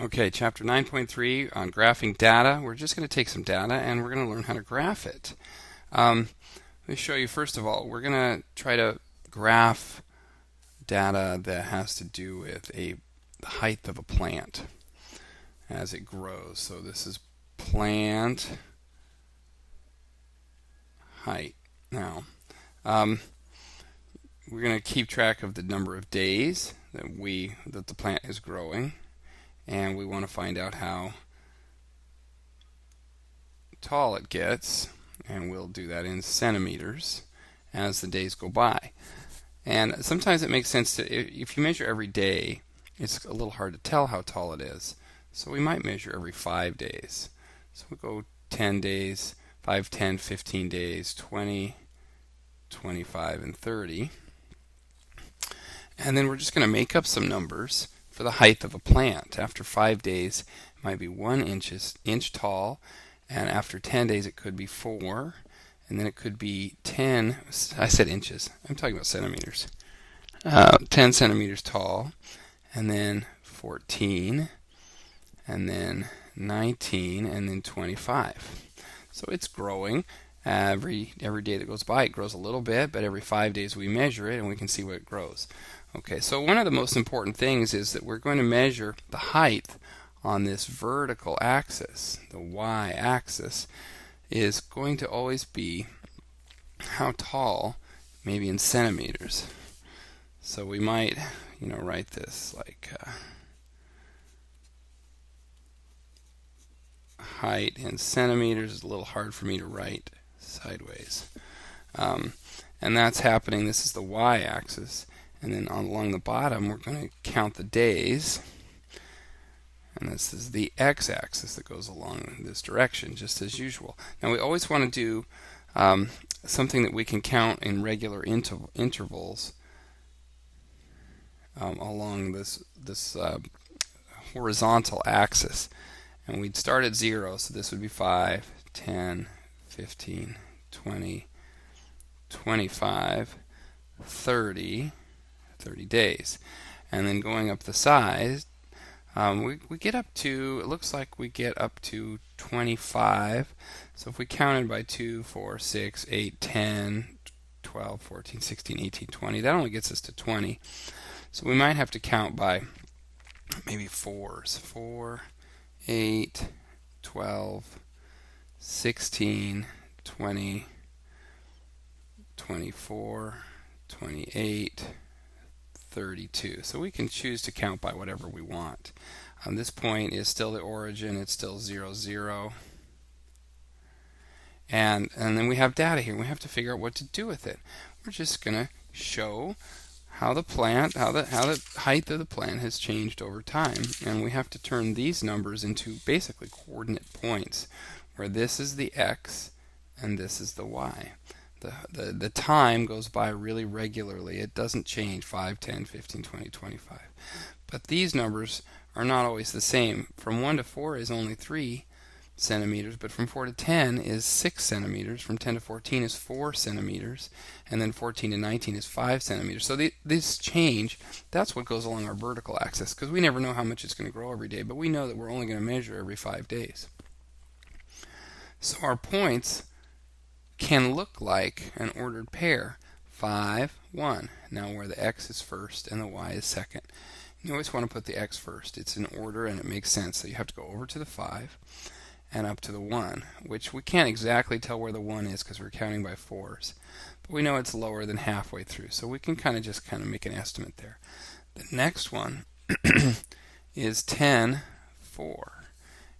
Okay, chapter 9.3 on graphing data. We're just going to take some data and we're going to learn how to graph it. Let me show you first of all, we're going to try to graph data that has to do with the height of a plant as it grows. So this is plant height. Now, we're going to keep track of the number of days that the plant is growing. And we want to find out how tall it gets, and we'll do that in centimeters as the days go by. And sometimes it makes sense to, if you measure every day, it's a little hard to tell how tall it is. So we might measure every 5 days. So we go 10 days, 5, 10, 15 days, 20, 25, and 30. And then we're just going to make up some numbers for the height of a plant. After 5 days, it might be 1 inch tall, and after 10 days, it could be 4, and then it could be 10. I said inches. I'm talking about centimeters. 10 centimeters tall, and then 14, and then 19, and then 25. So it's growing. Every day that goes by, it grows a little bit, but every 5 days we measure it, and we can see what it grows. Okay, so one of the most important things is that we're going to measure the height on this vertical axis. The y-axis is going to always be how tall, maybe in centimeters. So we might, write this like height in centimeters. Is a little hard for me to write sideways. And that's happening. This is the y-axis. And then along the bottom, we're going to count the days. And this is the x-axis that goes along this direction, just as usual. Now, we always want to do something that we can count in regular intervals along this horizontal axis. And we'd start at 0, so this would be 5, 10, 15, 20, 25, 30 days. And then going up the size, we get up to, it looks like we get up to 25. So if we counted by 2, 4, 6, 8, 10, 12, 14, 16, 18, 20, that only gets us to 20. So we might have to count by maybe 4s. 4, 8, 12, 16, 20, 24, 28, 32. So we can choose to count by whatever we want. This point is still the origin. It's still 0, 0. And then we have data here. We have to figure out what to do with it. We're just going to show how the height of the plant has changed over time. And we have to turn these numbers into basically coordinate points, where this is the x and this is the y. The time goes by really regularly. It doesn't change 5, 10, 15, 20, 25. But these numbers are not always the same. From 1 to 4 is only 3 centimeters, but from 4 to 10 is 6 centimeters. From 10 to 14 is 4 centimeters. And then 14 to 19 is 5 centimeters. So these change. That's what goes along our vertical axis, because we never know how much it's going to grow every day, but we know that we're only going to measure every 5 days. So our points can look like an ordered pair. 5, 1. Now where the x is first and the y is second. You always want to put the x first. It's in order and it makes sense. So you have to go over to the 5 and up to the 1, which we can't exactly tell where the 1 is because we're counting by 4s. But we know it's lower than halfway through, so we can kind of make an estimate there. The next one is 10, 4.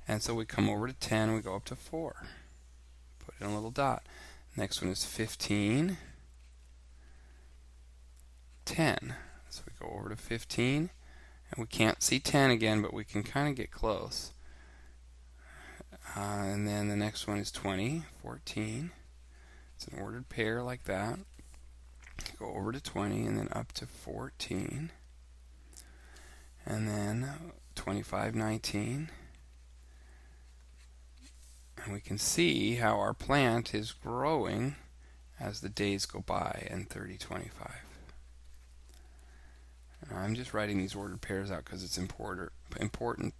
And so we come over to 10, we go up to 4. Put in a little dot. Next one is 15, 10. So we go over to 15, and we can't see 10 again, but we can kind of get close. And then the next one is 20, 14. It's an ordered pair like that. Go over to 20, and then up to 14. And then 25, 19. And we can see how our plant is growing as the days go by in 30, 25. I'm just writing these ordered pairs out because it's important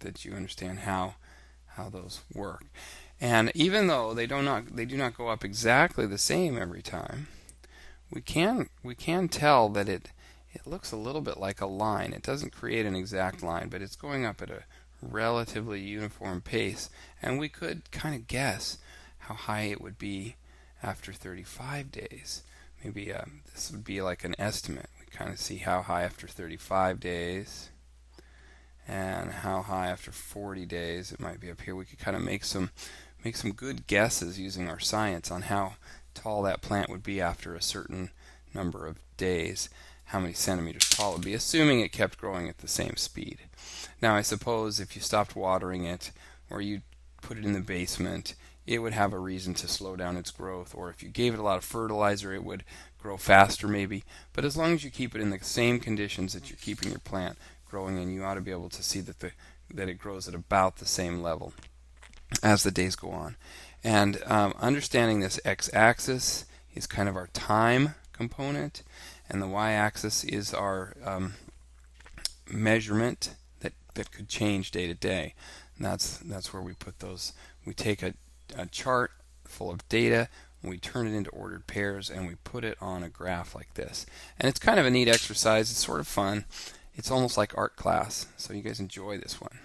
that you understand how those work. And even though they do not go up exactly the same every time, we can tell that it looks a little bit like a line. It doesn't create an exact line, but it's going up at a relatively uniform pace, and we could kind of guess how high it would be after 35 days. Maybe this would be like an estimate. We kind of see how high after 35 days and how high after 40 days. It might be up here. We could kind of make some good guesses using our science on how tall that plant would be after a certain number of days, how many centimeters tall it would be, assuming it kept growing at the same speed. Now, I suppose if you stopped watering it or you put it in the basement, it would have a reason to slow down its growth, or if you gave it a lot of fertilizer, it would grow faster maybe. But as long as you keep it in the same conditions that you're keeping your plant growing in, you ought to be able to see that it grows at about the same level as the days go on. And understanding this x-axis is kind of our time component, and the y-axis is our measurement that could change day to day. And that's where we put those. We take a chart full of data, and we turn it into ordered pairs, and we put it on a graph like this. And it's kind of a neat exercise. It's sort of fun. It's almost like art class, so you guys enjoy this one.